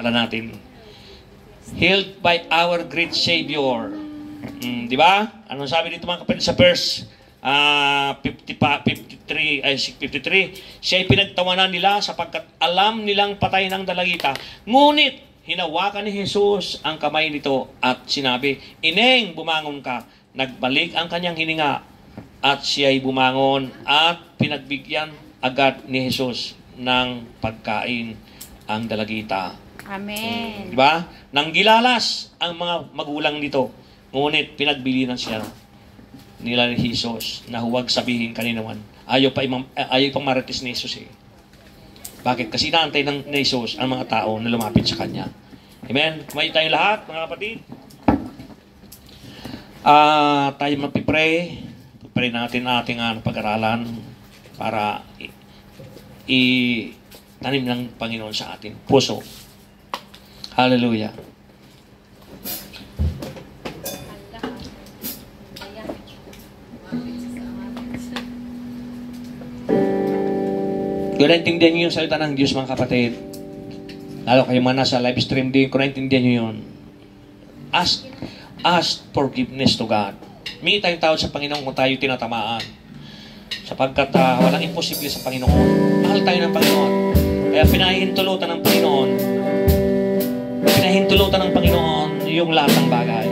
natin. Healed by our great Savior. Di ba? Ano sabi dito mga kapatid sa verse 53, siya'y pinagtawanan nila sapagkat alam nilang patay ng dalagita. Ngunit, hinawakan ni Jesus ang kamay nito at sinabi, Ineng, bumangon ka. Nagbalik ang kanyang hininga at siya'y bumangon at pinagbigyan agad ni Jesus ng pagkain ang dalagita. Amen. Diba? Nang gilalas ang mga magulang nito, ngunit pinagbilinan siya nila ni Jesus na huwag sabihin kanina man. Ayaw pang marites ni Jesus eh. Bakit? Kasi inaantay ni Jesus ang mga tao na lumapit sa Kanya. Amen? Kumain tayo lahat, mga kapatid. Tayo magpipray. Pray natin ating pag-aralan para tanim ng Panginoon sa ating puso. Hallelujah. Kung naintindihan nyo yung salita ng Diyos, mga kapatid, lalo kayo man nasa live stream din, kung naintindihan nyo yun, ask forgiveness to God. May tayong tawad sa Panginoon kung tayo tinatamaan. Sapagkat walang imposible sa Panginoon. Mahal tayo ng Panginoon. Kaya pinahintulutan ng Panginoon yung lahat ng bagay.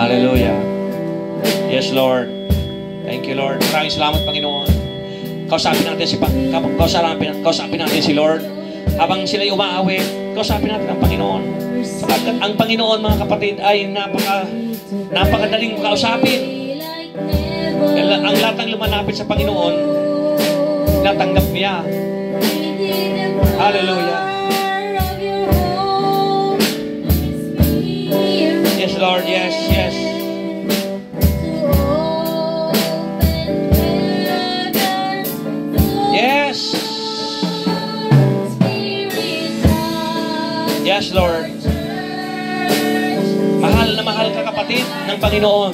Hallelujah. Yes, Lord. Thank you, Lord. Maraming salamat, Panginoon. Kausapin natin si Lord. Habang sila'y umaawit, kausapin natin ang Panginoon. Sapagkat ang Panginoon, mga kapatid, ay napakadaling kausapin. Ang lahat ng lumalapit sa Panginoon, natanggap niya. Hallelujah. Yes, Lord. Yes, yes. Yes. Yes, Lord. Mahal na mahal ka, kapatid, ng Panginoon.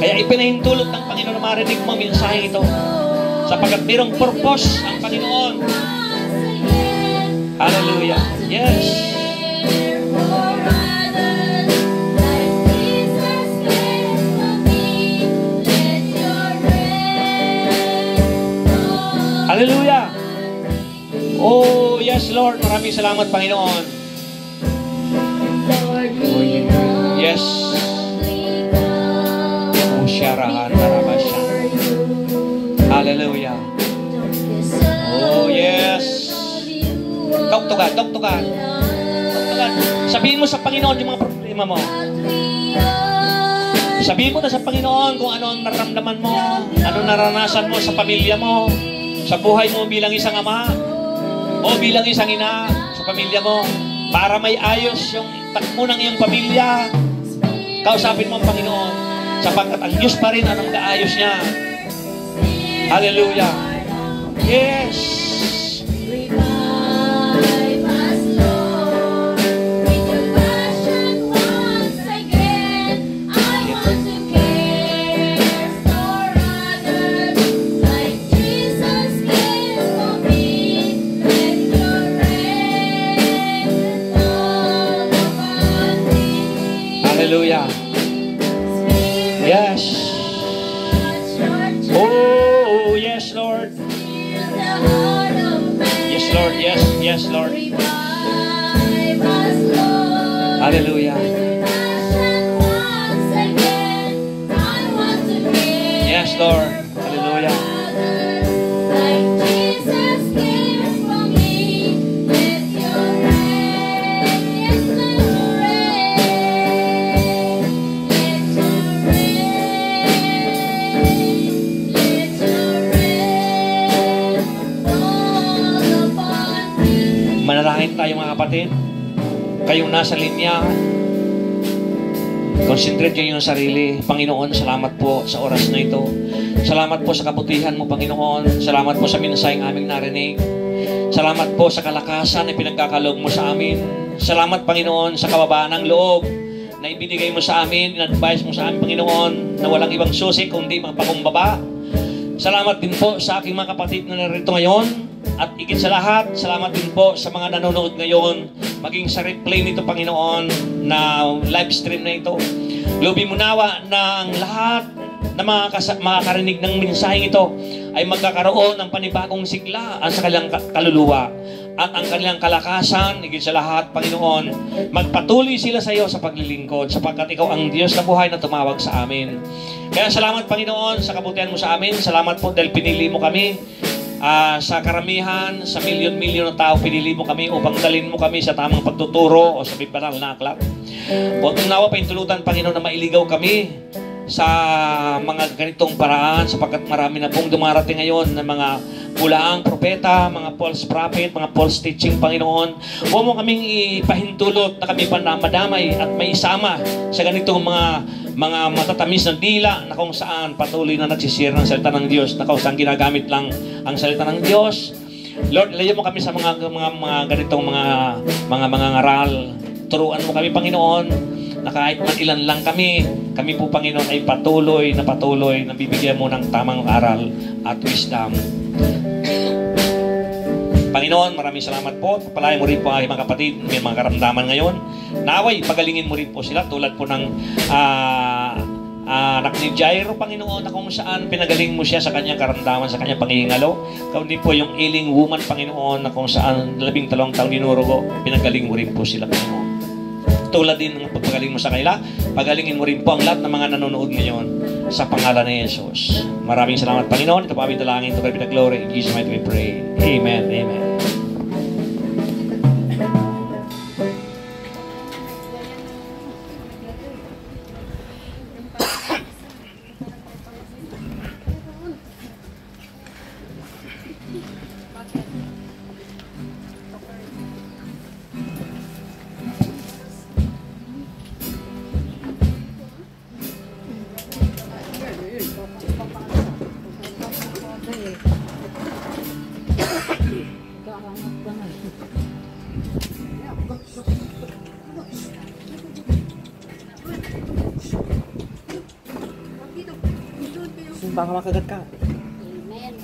Kaya ipinahintulot ng Panginoon na marinig mo ang mensahe ito. Sapagkat mayroong purpose ang Panginoon. Hallelujah. Yes. Hallelujah. Oh, yes, Lord. Maraming salamat, Panginoon. Yes. Oh, syarahan, narabasya. Hallelujah. Oh, yes. Doktugan. Sabihin mo sa Panginoon yung mga problema mo. Sabihin mo na sa Panginoon kung ano ang naramdaman mo, ano naranasan mo sa pamilya mo, sa buhay mo bilang isang ama, o bilang isang ina sa pamilya mo, para may ayos yung takbo ng iyong pamilya. Kausapin mo ang Panginoon, sapagkat ang Diyos pa rin ang nag-aayos niya. Hallelujah. Yes. Hallelujah. Yes. Oh, yes, Lord. Yes, Lord. Yes, yes, Lord. Hallelujah. Yes, Lord. Hallelujah. Manalangin tayo, mga kapatid. Kayong nasa linya, concentrate nyo yung sarili. Panginoon, salamat po sa oras na ito. Salamat po sa kabutihan mo, Panginoon. Salamat po sa mensaheng aming narinig. Salamat po sa kalakasan na pinagkakaloob mo sa amin. Salamat, Panginoon, sa kababaan ng loob na ibinigay mo sa amin, in-advise mo sa amin, Panginoon, na walang ibang susi kundi magpakumbaba. Salamat din po sa aking mga kapatid na narito ngayon. At higit sa lahat, salamat din po sa mga nanonood ngayon, maging sa replay nito, Panginoon, na live stream na ito. Lubin mo nawa na ang lahat na makakarinig ng mensaheng ito ay magkakaroon ng panibagong sigla sa kanilang kaluluwa at ang kanilang kalakasan. Higit sa lahat, Panginoon, magpatuloy sila sa iyo sa paglilingkod sapagkat ikaw ang Diyos na buhay na tumawag sa amin. Kaya salamat, Panginoon, sa kabutihan mo sa amin. Salamat po dahil pinili mo kami. Sa karamihan, sa milyon-milyon na tao, pinili mo kami upang dalhin mo kami sa tamang pagtuturo o sa banal na aklat. Huwag mong nawa paintulutan, Panginoon, na mailigaw kami sa mga ganitong paraan sapagkat marami na pong dumarating ngayon ng mga bulaang propeta, mga false prophet, mga false teaching, Panginoon. Huwag mo kaming ipahintulot na kami madamay at may isama sa ganitong mga matatamis na dila na kung saan patuloy na nagsisira ng salita ng Diyos, na kung saan ginagamit lang ang salita ng Diyos. Lord, layo mo kami sa mga ganitong mga ngaral. Turuan mo kami, Panginoon, na kahit man ilan lang kami po, Panginoon, ay patuloy na bibigyan mo ng tamang aral at wisdom. Panginoon, maraming salamat po. Palayan mo rin po ang aking mga kapatid, may mga karamdaman ngayon. Naway, pagalingin mo rin po sila tulad po ng anak ni Jairo, Panginoon, na kung saan pinagaling mo siya sa kanyang karamdaman, sa kanyang pangingalo. Kundi po yung ailing woman, Panginoon, na kung saan 13 taong dinurugo, pinagaling mo rin po sila, Panginoon. Tulad din ng pagpagaling mo sa kanila, pagalingin mo rin po ang lahat ng mga nanonood ngayon sa pangalan ni Jesus. Maraming salamat, Panginoon. Ito pa aming dalangin, ito pa aming glory. In Jesus' mighty we pray. Amen. Amen. Baka makagat ka. Amen.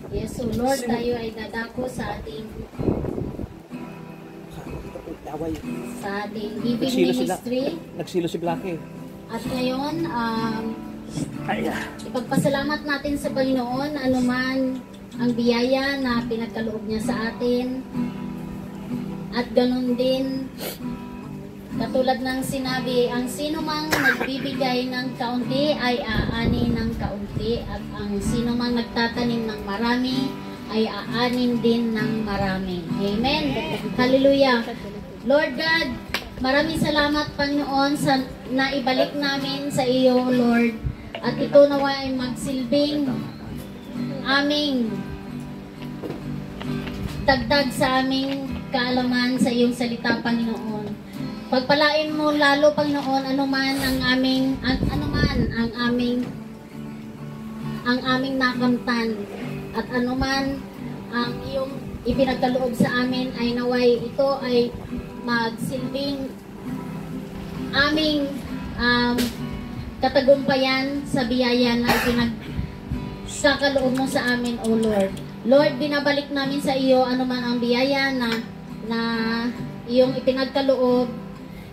Yes, so Lord, tayo ay dadako sa ating giving ministry. Nagsilo si Blackie. At ngayon, ipagpasalamat natin sa Panginoon anuman ang biyaya na pinagkaloob niya sa atin. At ganun din, katulad ng sinabi, ang sino mang nagbibigay ng kaunti ay aanin ng kaunti, at ang sino mang nagtatanim ng marami ay aanin din ng marami. Amen. Hallelujah. Lord God, maraming salamat, Panginoon, sa naibalik namin sa iyo, Lord. At ito nawa ay magsilbing aming dagdag sa aming kaalaman sa iyong salita, Panginoon. Pagpalain mo lalo, Panginoon, anuman ang aming nakamtan, at anuman ang iyong ipinagkaloob sa amin ay naway ito ay magsilbing aming katagumpayan sa biyaya na ipinagkaloob mo sa amin, O Lord. Lord, binabalik namin sa iyo anuman ang biyaya na iyong ipinagkaloob,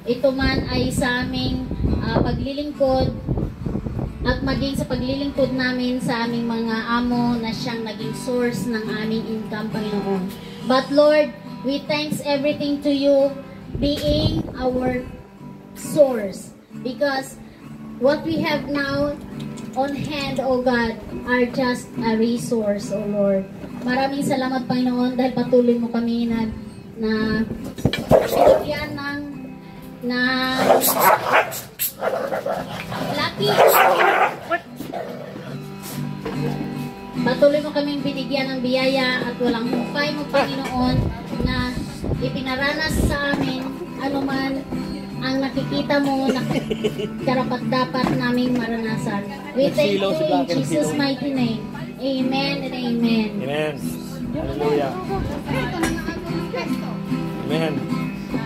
ito man ay sa aming paglilingkod at maging sa paglilingkod namin sa aming mga amo na siyang naging source ng aming income, Panginoon. But Lord, we thanks everything to you being our source, because what we have now on hand, O God, are just a resource, O Lord. Maraming salamat, Panginoon, dahil patuloy mo kami na binigyan Lucky. Patuloy mo kaming binigyan ng biyaya at walang hukay mo, Panginoon, na ipinaranas sa amin anuman ang nakikita mo na karapat-dapat naming maranasan. We thank you in Jesus' mighty name. Amen and amen. Amen. Hallelujah. Amen.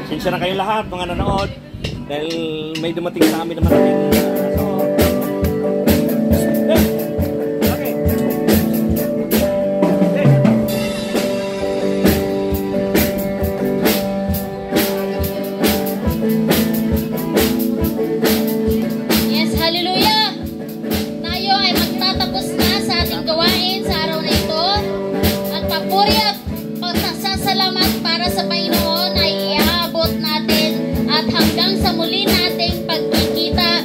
Sinsya na kayong lahat, mga nanonood. Dahil may dumating sa amin na malaking okay. Yes, hallelujah! Tayo ay magtatapos na sa ating gawain sa araw na ito. Ang papuri at pasasalamat para sa Panginoon ay iaabot natin at hanggang sa muli nating pagkikita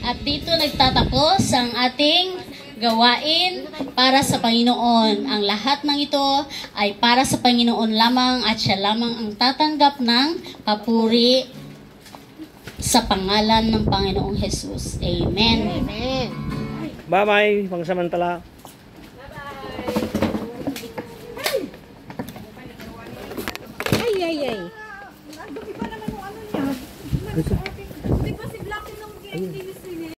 At dito nagtatapos ang ating gawain para sa Panginoon. Ang lahat ng ito ay para sa Panginoon lamang at siya lamang ang tatanggap ng papuri sa pangalan ng Panginoong Jesus. Amen. Amen. Bye-bye, pangsamantala. Ay, ay, ay.